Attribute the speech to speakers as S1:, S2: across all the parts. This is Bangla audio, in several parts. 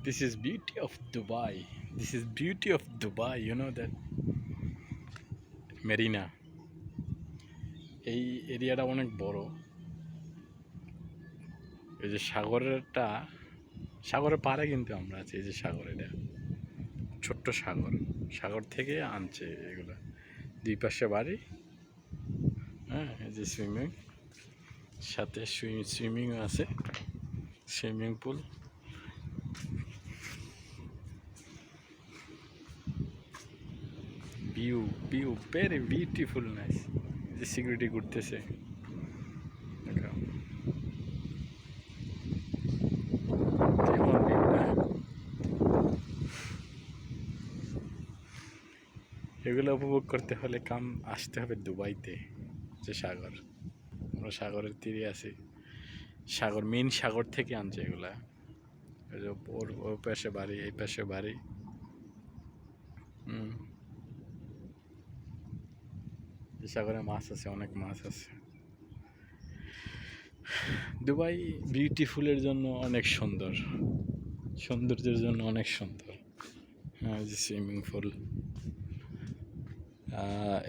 S1: This is beauty of Dubai. This is beauty of Dubai. You know that Marina. এই এরিয়াটা অনেক বড়। এই যে সাগরের পাড়ে কিন্তু আমরা আছি। এই যে সাগর, এটা ছোট্ট সাগর। সাগর থেকে আনছে এগুলো। দুই পাশে বাড়ি, হ্যাঁ, এই যে সুইমিং, সাথে সুইমিংও আছে, swimming pool. View very beautiful, nice. যে সিকিউরিটি ঘুরতেছে, এগুলো উপভোগ করতে হলে আসতে হবে দুবাইতে। যে সাগর, আমরা সাগরের তীরে আছি। মেন সাগর থেকে আনছে এগুলা। ওর পাশে বাড়ি, এই পাশে বাড়ি। সাগরে মাছ আছে, অনেক মাছ আছে। দুবাই বিউটিফুলের জন্য অনেক সুন্দর, সৌন্দর্যের জন্য অনেক সুন্দর। হ্যাঁ, যে সুইমিং পুল।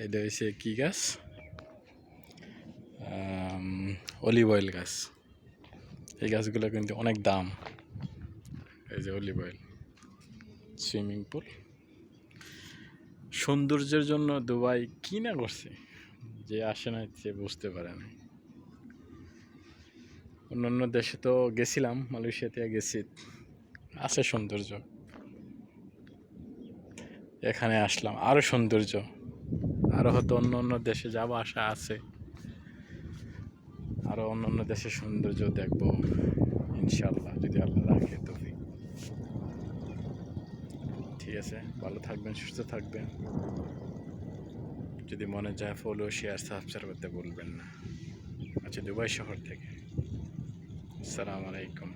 S1: এটা হচ্ছে কী গাছ? অলিভ অয়েল গাছ। এই গাছগুলো কিন্তু অনেক দাম। এই যে অলিভ অয়েল, সুইমিং পুল। সৌন্দর্যের জন্য দুবাই কি না করছে, যে আসে না সে বুঝতে পারে না। অন্যান্য দেশে তো গেছিলাম, মালয়েশিয়াতে গেছি, আছে সৌন্দর্য। এখানে আসলাম, আরও সৌন্দর্য, আরও হয়তো অন্য দেশে যাবো, আশা আছে। আরও অন্য দেশের সৌন্দর্য দেখবো ইনশাল্লাহ, যদি আল্লাহ রাখে তৌফিক। ঠিক আছে, ভালো থাকবেন, সুস্থ থাকবেন। যদি মনে যায় ফলো, শেয়ার, সাবস্ক্রাইব করতে ভুলবেন না। আচ্ছা, দুবাই শহর থেকে আসসালামু আলাইকুম।